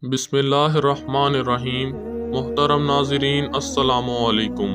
بسم اللہ الرحمن الرحیم۔ محترم ناظرین السلام علیکم۔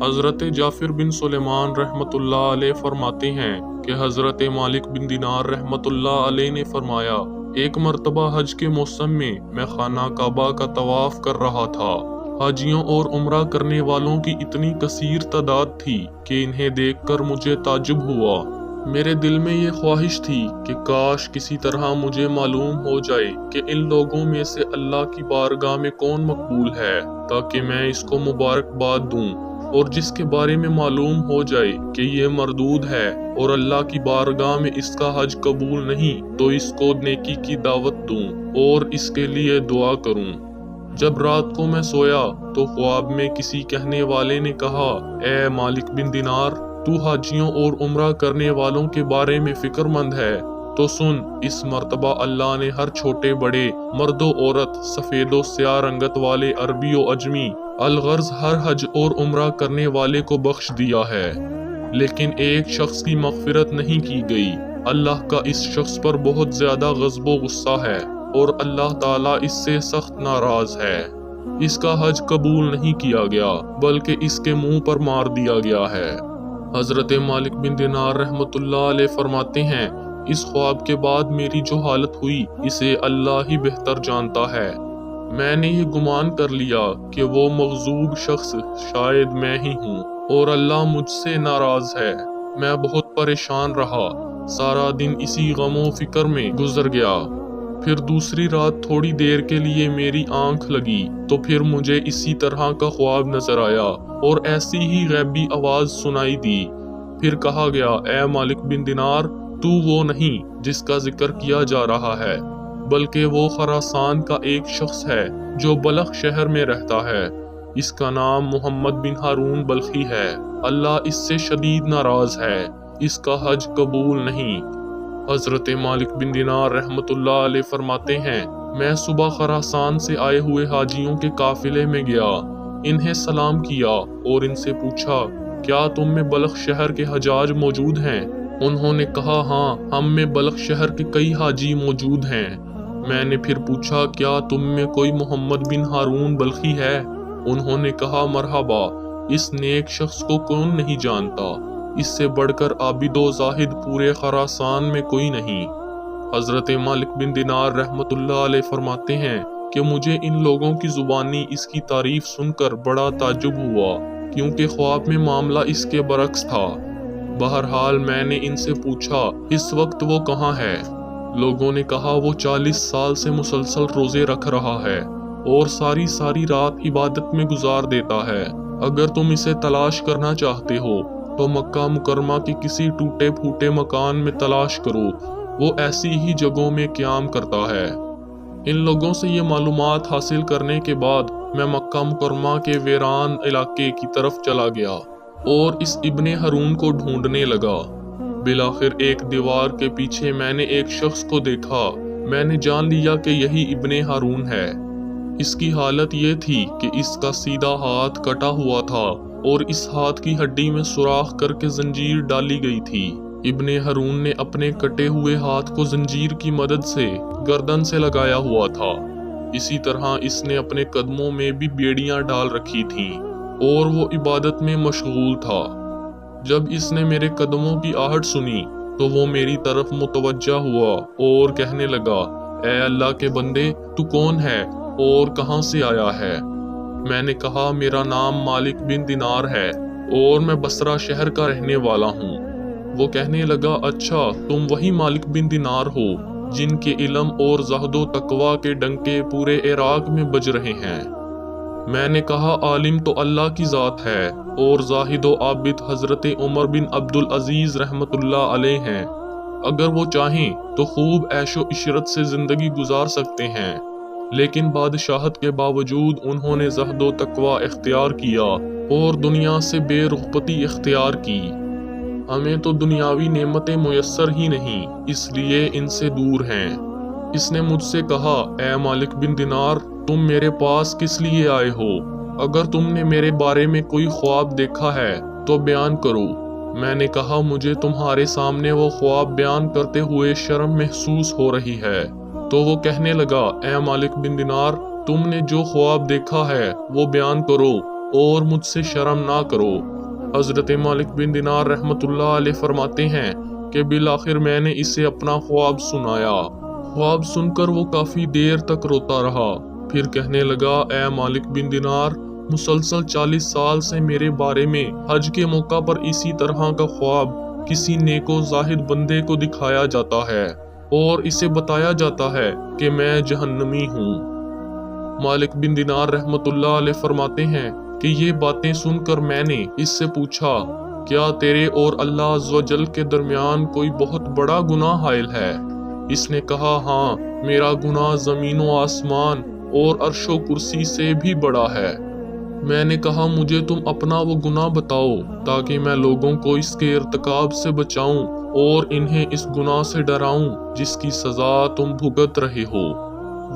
حضرت جعفر بن سلیمان رحمۃ اللہ علیہ فرماتے ہیں کہ حضرت مالک بن دینار رحمۃ اللہ علیہ نے فرمایا، ایک مرتبہ حج کے موسم میں خانہ کعبہ کا طواف کر رہا تھا۔ حاجیوں اور عمرہ کرنے والوں کی اتنی کثیر تعداد تھی کہ انہیں دیکھ کر مجھے تعجب ہوا۔ میرے دل میں یہ خواہش تھی کہ کاش کسی طرح مجھے معلوم ہو جائے کہ ان لوگوں میں سے اللہ کی بارگاہ میں کون مقبول ہے، تاکہ میں اس کو مبارکباد دوں، اور جس کے بارے میں معلوم ہو جائے کہ یہ مردود ہے اور اللہ کی بارگاہ میں اس کا حج قبول نہیں، تو اس کو نیکی کی دعوت دوں اور اس کے لیے دعا کروں۔ جب رات کو میں سویا تو خواب میں کسی کہنے والے نے کہا، اے مالک بن دینار، تو حاجیوں اور عمرہ کرنے والوں کے بارے میں فکر مند ہے، تو سن، اس مرتبہ اللہ نے ہر چھوٹے بڑے، مرد و عورت، سفید و سیاہ رنگت والے، عربی و عجمی، الغرض ہر حج اور عمرہ کرنے والے کو بخش دیا ہے، لیکن ایک شخص کی مغفرت نہیں کی گئی۔ اللہ کا اس شخص پر بہت زیادہ غضب و غصہ ہے اور اللہ تعالیٰ اس سے سخت ناراض ہے۔ اس کا حج قبول نہیں کیا گیا بلکہ اس کے منہ پر مار دیا گیا ہے۔ حضرت مالک بن دینار رحمۃ اللہ علیہ فرماتے ہیں، اس خواب کے بعد میری جو حالت ہوئی اسے اللہ ہی بہتر جانتا ہے۔ میں نے یہ گمان کر لیا کہ وہ مغضوب شخص شاید میں ہی ہوں اور اللہ مجھ سے ناراض ہے۔ میں بہت پریشان رہا، سارا دن اسی غم و فکر میں گزر گیا۔ پھر دوسری رات تھوڑی دیر کے لیے میری آنکھ لگی تو پھر مجھے اسی طرح کا خواب نظر آیا اور ایسی ہی غیبی آواز سنائی دی۔ پھر کہا گیا، اے مالک بن دینار، تو وہ نہیں جس کا ذکر کیا جا رہا ہے، بلکہ وہ خراسان کا ایک شخص ہے جو بلخ شہر میں رہتا ہے۔ اس کا نام محمد بن ہارون بلخی ہے۔ اللہ اس سے شدید ناراض ہے، اس کا حج قبول نہیں۔ حضرت مالک بن دینار رحمۃ اللہ علیہ فرماتے ہیں، میں صبح خراسان سے آئے ہوئے حاجیوں کے قافلے میں گیا، انہیں سلام کیا اور ان سے پوچھا، کیا تم میں بلخ شہر کے حجاج موجود ہیں؟ انہوں نے کہا، ہاں، ہم میں بلخ شہر کے کئی حاجی موجود ہیں۔ میں نے پھر پوچھا، کیا تم میں کوئی محمد بن ہارون بلخی ہے؟ انہوں نے کہا، مرحبا، اس نیک شخص کو کون نہیں جانتا، اس سے بڑھ کر عابد و زاہد پورے خراسان میں کوئی نہیں۔ حضرت مالک بن دینار رحمۃ اللہ علیہ فرماتے ہیں کہ مجھے ان لوگوں کی زبانی اس کی تعریف سن کر بڑا تعجب ہوا، کیونکہ خواب میں معاملہ اس کے برعکس تھا۔ بہرحال میں نے ان سے پوچھا، اس وقت وہ کہاں ہے؟ لوگوں نے کہا، وہ 40 سال سے مسلسل روزے رکھ رہا ہے اور ساری رات عبادت میں گزار دیتا ہے۔ اگر تم اسے تلاش کرنا چاہتے ہو تو مکہ مکرمہ کے کسی ٹوٹے پھوٹے مکان میں تلاش کرو، وہ ایسی ہی جگہوں میں قیام کرتا ہے۔ ان لوگوں سے یہ معلومات حاصل کرنے کے بعد میں مکہ مکرمہ کے ویران علاقے کی طرف چلا گیا اور اس ابن ہارون کو ڈھونڈنے لگا۔ بالآخر ایک دیوار کے پیچھے میں نے ایک شخص کو دیکھا۔ میں نے جان لیا کہ یہی ابن ہارون ہے۔ اس کی حالت یہ تھی کہ اس کا سیدھا ہاتھ کٹا ہوا تھا اور اس ہاتھ کی ہڈی میں سوراخ کر کے زنجیر ڈالی گئی تھی۔ ابن ہارون نے اپنے کٹے ہوئے ہاتھ کو زنجیر کی مدد سے گردن سے لگایا ہوا تھا۔ اسی طرح اس نے اپنے قدموں میں بھی بیڑیاں ڈال رکھی تھیں اور وہ عبادت میں مشغول تھا۔ جب اس نے میرے قدموں کی آہٹ سنی تو وہ میری طرف متوجہ ہوا اور کہنے لگا، اے اللہ کے بندے، تو کون ہے اور کہاں سے آیا ہے؟ میں نے کہا، میرا نام مالک بن دینار ہے اور میں بصرہ شہر کا رہنے والا ہوں۔ وہ کہنے لگا، اچھا، تم وہی مالک بن دینار ہو جن کے علم اور زہد و تقوی کے ڈنکے پورے عراق میں بج رہے ہیں۔ میں نے کہا، عالم تو اللہ کی ذات ہے اور زاہد و عابد حضرت عمر بن عبدالعزیز رحمۃ اللہ علیہ ہیں۔ اگر وہ چاہیں تو خوب عیش و عشرت سے زندگی گزار سکتے ہیں، لیکن بادشاہت کے باوجود انہوں نے زہد و تقوی اختیار کیا اور دنیا سے بے رغبتی اختیار کی۔ ہمیں تو دنیاوی نعمتیں میسر ہی نہیں، اس لیے ان سے دور ہیں۔ اس نے مجھ سے کہا، اے مالک بن دینار، تم میرے پاس کس لیے آئے ہو؟ اگر تم نے میرے بارے میں کوئی خواب دیکھا ہے تو بیان کرو۔ میں نے کہا، مجھے تمہارے سامنے وہ خواب بیان کرتے ہوئے شرم محسوس ہو رہی ہے۔ تو وہ کہنے لگا اے مالک بن دینار تم نے جو خواب دیکھا ہے وہ بیان کرو اور مجھ سے شرم نہ کرو۔ حضرت مالک بن دینار رحمت اللہ علیہ فرماتے ہیں کہ بالآخر میں نے اسے اپنا خواب سنایا۔ خواب سن کر وہ کافی دیر تک روتا رہا، پھر کہنے لگا اے مالک بن دینار مسلسل 40 سال سے میرے بارے میں حج کے موقع پر اسی طرح کا خواب کسی نیک و زاہد بندے کو دکھایا جاتا ہے اور اسے بتایا جاتا ہے کہ میں جہنمی ہوں۔ مالک بن دینار رحمت اللہ علیہ فرماتے ہیں کہ یہ باتیں سن کر میں نے اس سے پوچھا کیا تیرے اور اللہ عز و جل کے درمیان کوئی بہت بڑا گناہ حائل ہے؟ اس نے کہا ہاں، میرا گناہ زمین و آسمان اور عرش و کرسی سے بھی بڑا ہے۔ میں نے کہا مجھے تم اپنا وہ گناہ بتاؤ تاکہ میں لوگوں کو اس کے ارتکاب سے بچاؤں اور انہیں اس گناہ سے ڈراؤں جس کی سزا تم بھگت رہے ہو۔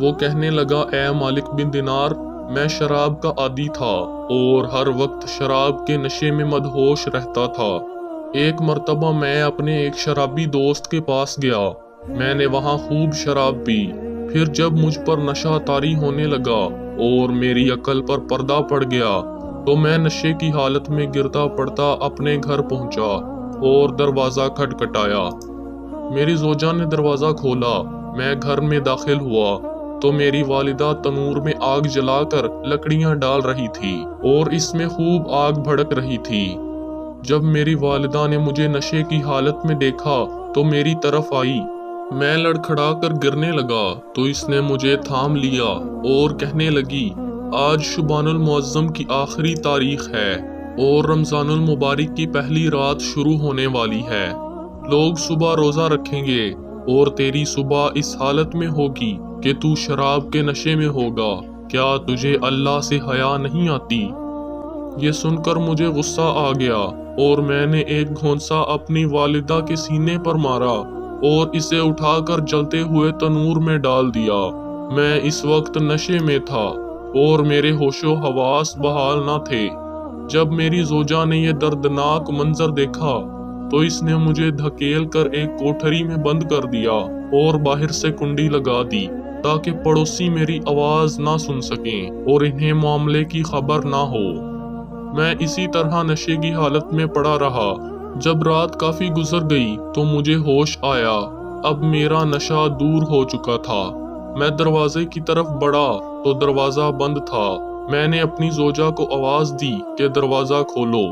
وہ کہنے لگا اے مالک بن دینار میں شراب کا عادی تھا اور ہر وقت شراب کے نشے میں مدہوش رہتا تھا۔ ایک مرتبہ میں اپنے ایک شرابی دوست کے پاس گیا، میں نے وہاں خوب شراب پی، پھر جب مجھ پر نشہ طاری ہونے لگا اور میری عقل پر پردہ پڑ گیا تو میں نشے کی حالت میں گرتا پڑتا اپنے گھر پہنچا اور دروازہ کھٹکھٹایا۔ میری زوجہ نے دروازہ کھولا، میں گھر میں داخل ہوا تو میری والدہ تنور میں آگ جلا کر لکڑیاں ڈال رہی تھی اور اس میں خوب آگ بھڑک رہی تھی۔ جب میری والدہ نے مجھے نشے کی حالت میں دیکھا تو میری طرف آئی، میں لڑکھڑا کر گرنے لگا تو اس نے مجھے تھام لیا اور کہنے لگی آج شعبان المعظم کی آخری تاریخ ہے اور رمضان المبارک کی پہلی رات شروع ہونے والی ہے۔ لوگ صبح روزہ رکھیں گے اور تیری صبح اس حالت میں ہوگی کہ تو شراب کے نشے میں ہوگا، کیا تجھے اللہ سے حیا نہیں آتی؟ یہ سن کر مجھے غصہ آ گیا اور میں نے ایک گھونسا اپنی والدہ کے سینے پر مارا اور اسے اٹھا کر جلتے ہوئے تنور میں ڈال دیا۔ میں اس وقت نشے میں تھا اور میرے ہوش و حواس بحال نہ تھے۔ جب میری زوجہ نے یہ دردناک منظر دیکھا تو اس نے مجھے دھکیل کر ایک کوٹھری میں بند کر دیا اور باہر سے کنڈی لگا دی تاکہ پڑوسی میری آواز نہ سن سکیں اور انہیں معاملے کی خبر نہ ہو۔ میں اسی طرح نشے کی حالت میں پڑا رہا۔ جب رات کافی گزر گئی تو مجھے ہوش آیا، اب میرا نشہ دور ہو چکا تھا۔ میں دروازے کی طرف بڑھا تو دروازہ بند تھا۔ میں نے اپنی زوجہ کو آواز دی کہ دروازہ کھولو۔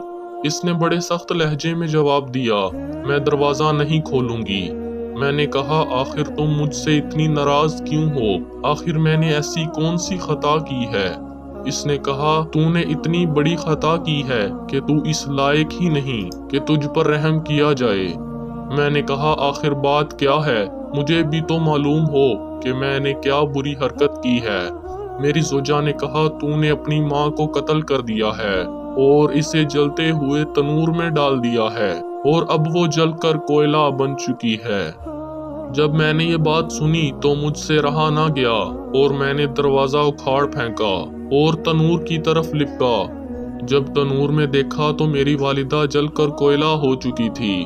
اس نے بڑے سخت لہجے میں جواب دیا، میں دروازہ نہیں کھولوں گی۔ میں نے کہا آخر تم مجھ سے اتنی ناراض کیوں ہو؟ آخر میں نے ایسی کون سی خطا کی ہے؟ اس نے کہا تو نے اتنی بڑی خطا کی ہے کہ تو اس لائق ہی نہیں کہ تجھ پر رحم کیا جائے۔ میں نے کہا آخر بات کیا ہے؟ مجھے بھی تو معلوم ہو کہ میں نے کیا بری حرکت کی ہے۔ میری زوجہ نے کہا تو نے اپنی ماں کو قتل کر دیا ہے اور اسے جلتے ہوئے تنور میں ڈال دیا ہے اور اب وہ جل کر کوئلہ بن چکی ہے۔ جب میں نے یہ بات سنی تو مجھ سے رہا نہ گیا اور میں نے دروازہ اکھاڑ پھینکا اور تنور کی طرف لپکا۔ جب تنور میں دیکھا تو میری والدہ جل کر کوئلہ ہو چکی تھی۔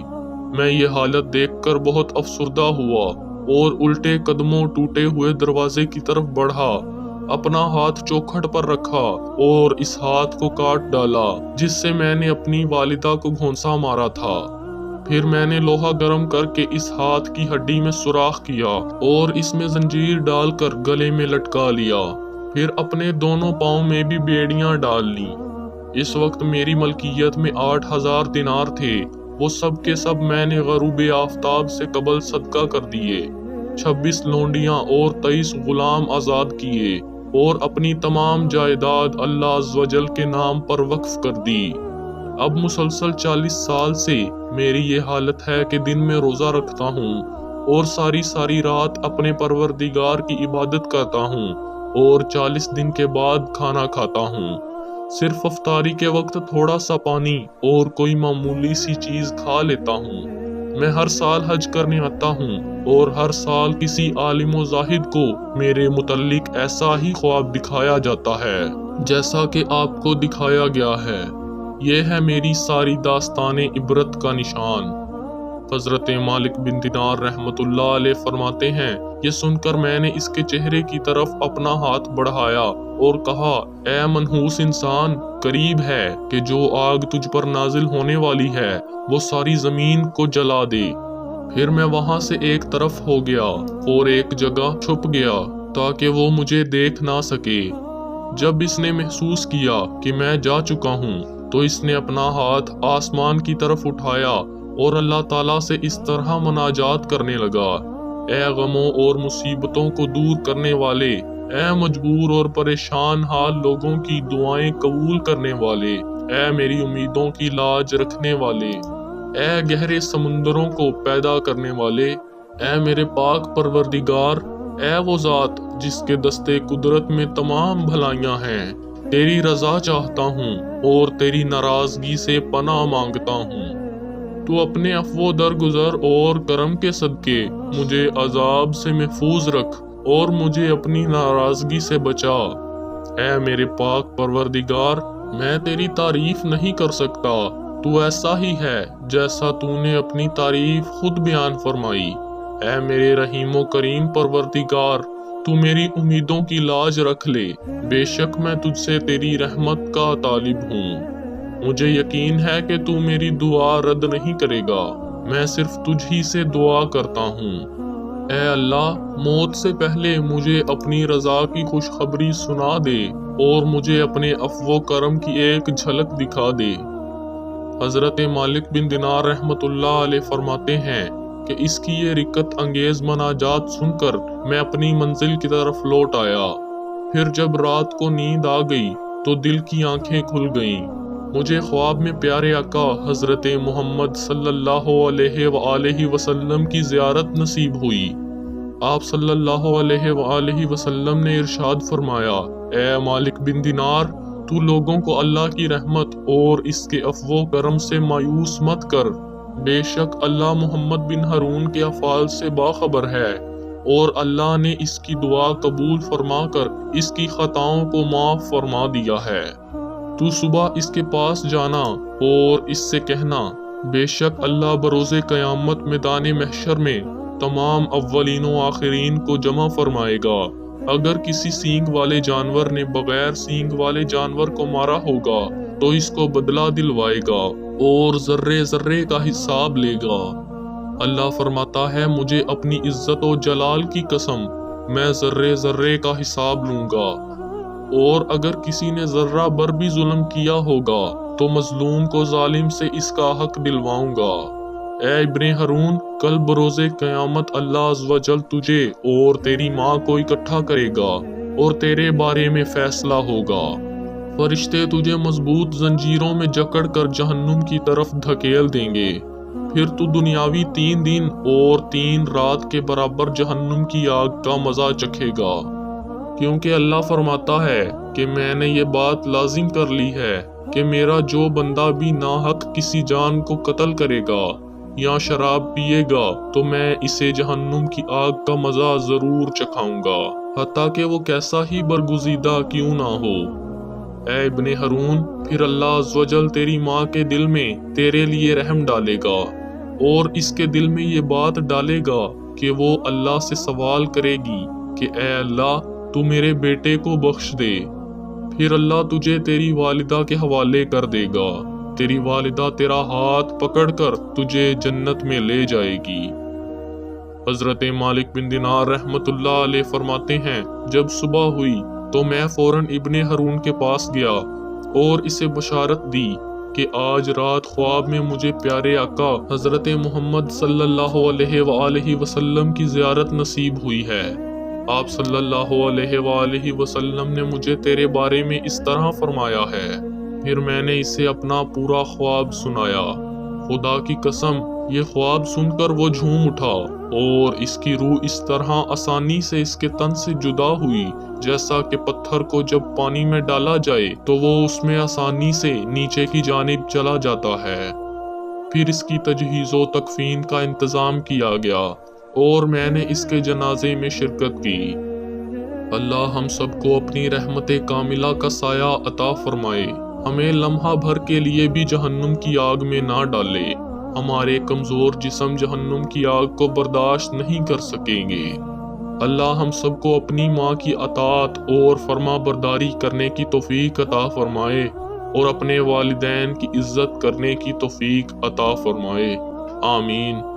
میں یہ حالت دیکھ کر بہت افسردہ ہوا اور الٹے قدموں ٹوٹے ہوئے دروازے کی طرف بڑھا، اپنا ہاتھ چوکھٹ پر رکھا اور اس ہاتھ کو کاٹ ڈالا جس سے میں نے اپنی والدہ کو گھونسا مارا تھا۔ پھر میں نے لوہا گرم کر کے اس ہاتھ کی ہڈی میں سوراخ کیا اور اس میں زنجیر ڈال کر گلے میں لٹکا لیا، پھر اپنے دونوں پاؤں میں بھی بیڑیاں ڈال لیں۔ اس وقت میری ملکیت میں 8000 دینار تھے، وہ سب کے سب میں نے غروب آفتاب سے قبل صدقہ کر دیے۔ 26 لونڈیاں اور 23 غلام آزاد کیے اور اپنی تمام جائیداد اللہ عز و جل کے نام پر وقف کر دی۔ اب مسلسل 40 سال سے میری یہ حالت ہے کہ دن میں روزہ رکھتا ہوں اور ساری رات اپنے پروردگار کی عبادت کرتا ہوں اور 40 دن کے بعد کھانا کھاتا ہوں۔ صرف افطاری کے وقت تھوڑا سا پانی اور کوئی معمولی سی چیز کھا لیتا ہوں۔ میں ہر سال حج کرنے آتا ہوں اور ہر سال کسی عالم و زاہد کو میرے متعلق ایسا ہی خواب دکھایا جاتا ہے جیسا کہ آپ کو دکھایا گیا ہے۔ یہ ہے میری ساری داستان عبرت کا نشان۔ حضرت مالک بن دینار رحمت اللہ علیہ فرماتے ہیں، یہ سن کر میں نے اس کے چہرے کی طرف اپنا ہاتھ بڑھایا اور کہا، اے منحوس انسان، قریب ہے کہ جو آگ تجھ پر نازل ہونے والی ہے وہ ساری زمین کو جلا دے۔ پھر میں وہاں سے ایک طرف ہو گیا اور ایک جگہ چھپ گیا تاکہ وہ مجھے دیکھ نہ سکے۔ جب اس نے محسوس کیا کہ میں جا چکا ہوں تو اس نے اپنا ہاتھ آسمان کی طرف اٹھایا اور اللہ تعالیٰ سے اس طرح مناجات کرنے لگا، اے غموں اور مصیبتوں کو دور کرنے والے، اے مجبور اور پریشان حال لوگوں کی دعائیں قبول کرنے والے، اے میری امیدوں کی لاج رکھنے والے، اے گہرے سمندروں کو پیدا کرنے والے، اے میرے پاک پروردگار، اے وہ ذات جس کے دستے قدرت میں تمام بھلائیاں ہیں، تیری رضا چاہتا ہوں اور تیری ناراضگی سے پناہ مانگتا ہوں۔ تو اپنے عفو درگزر اور کرم کے صدقے مجھے عذاب سے محفوظ رکھ اور مجھے اپنی ناراضگی سے بچا۔ اے میرے پاک پروردگار، میں تیری تعریف نہیں کر سکتا، تو ایسا ہی ہے جیسا تو نے اپنی تعریف خود بیان فرمائی۔ اے میرے رحیم و کریم پروردگار، تو میری امیدوں کی لاج رکھ لے، بے شک میں تجھ سے تیری رحمت کا طالب ہوں۔ مجھے یقین ہے کہ تو میری دعا رد نہیں کرے گا، میں صرف تجھ ہی سے دعا کرتا ہوں۔ اے اللہ، موت سے پہلے مجھے اپنی رضا کی خوشخبری سنا دے اور مجھے اپنے عفو و کرم کی ایک جھلک دکھا دے۔ حضرت مالک بن دینار رحمت اللہ علیہ فرماتے ہیں کہ اس کی یہ رکت انگیز مناجات سن کر میں اپنی منزل کی طرف لوٹ آیا۔ پھر جب رات کو نیند آ گئی تو دل کی آنکھیں کھل گئیں۔ مجھے خواب میں پیارے آقا حضرت محمد صلی اللہ علیہ وآلہ وسلم کی زیارت نصیب ہوئی۔ آپ صلی اللہ علیہ وآلہ وسلم نے ارشاد فرمایا، اے مالک بن دینار، تو لوگوں کو اللہ کی رحمت اور اس کے عفو و کرم سے مایوس مت کر، بے شک اللہ محمد بن ہارون کے افعال سے باخبر ہے اور اللہ نے اس کی دعا قبول فرما کر اس کی خطاؤں کو معاف فرما دیا ہے۔ تو صبح اس کے پاس جانا اور اس سے کہنا، بے شک اللہ بروز قیامت میدان محشر میں تمام اولین و آخرین کو جمع فرمائے گا۔ اگر کسی سینگ والے جانور نے بغیر سینگ والے جانور کو مارا ہوگا تو اس کو بدلہ دلوائے گا اور ذرے ذرے کا حساب لے گا۔ اللہ فرماتا ہے، مجھے اپنی عزت و جلال کی قسم، میں ذرے ذرے کا حساب لوں گا، اور اگر کسی نے ذرہ بر بھی ظلم کیا ہوگا تو مظلوم کو ظالم سے اس کا حق دلواؤں گا۔ اے ابن ہارون، کل بروز قیامت اللہ عز و جل تجھے اور تیری ماں کو اکٹھا کرے گا اور تیرے بارے میں فیصلہ ہوگا۔ فرشتے تجھے مضبوط زنجیروں میں جکڑ کر جہنم کی طرف دھکیل دیں گے، پھر تو دنیاوی 3 دن اور 3 رات کے برابر جہنم کی آگ کا مزہ چکھے گا، کیونکہ اللہ فرماتا ہے کہ میں نے یہ بات لازم کر لی ہے کہ میرا جو بندہ بھی ناحق کسی جان کو قتل کرے گا یا شراب پیے گا تو میں اسے جہنم کی آگ کا مزہ ضرور چکھاؤں گا، حتیٰ کہ وہ کیسا ہی برگزیدہ کیوں نہ ہو۔ اے ابن ہارون، پھر اللہ عز و جل تیری ماں کے دل میں تیرے لیے رحم ڈالے گا اور اس کے دل میں یہ بات ڈالے گا کہ وہ اللہ سے سوال کرے گی کہ اے اللہ، تو میرے بیٹے کو بخش دے۔ پھر اللہ تجھے تیری والدہ کے حوالے کر دے گا، تیری والدہ تیرا ہاتھ پکڑ کر تجھے جنت میں لے جائے گی۔ حضرت مالک بن دینار رحمت اللہ علیہ فرماتے ہیں، جب صبح ہوئی تو میں فوراً ابن ہارون کے پاس گیا اور اسے بشارت دی کہ آج رات خواب میں مجھے پیارے آقا حضرت محمد صلی اللہ علیہ وآلہ وسلم کی زیارت نصیب ہوئی ہے۔ آپ صلی اللہ علیہ وآلہ وسلم نے مجھے تیرے بارے میں اس طرح فرمایا ہے۔ پھر میں نے اسے اپنا پورا خواب سنایا۔ خدا کی قسم، یہ خواب سن کر وہ جھوم اٹھا اور اس کی روح اس طرح آسانی سے اس کے تن سے جدا ہوئی جیسا کہ پتھر کو جب پانی میں ڈالا جائے تو وہ اس میں آسانی سے نیچے کی جانب چلا جاتا ہے۔ پھر اس کی تجہیز و تکفین کا انتظام کیا گیا اور میں نے اس کے جنازے میں شرکت کی۔ اللہ ہم سب کو اپنی رحمت کاملہ کا سایہ عطا فرمائے، ہمیں لمحہ بھر کے لیے بھی جہنم کی آگ میں نہ ڈالے ہمارے کمزور جسم جہنم کی آگ کو برداشت نہیں کر سکیں گے۔ اللہ ہم سب کو اپنی ماں کی اطاعت اور فرما برداری کرنے کی توفیق عطا فرمائے اور اپنے والدین کی عزت کرنے کی توفیق عطا فرمائے، آمین۔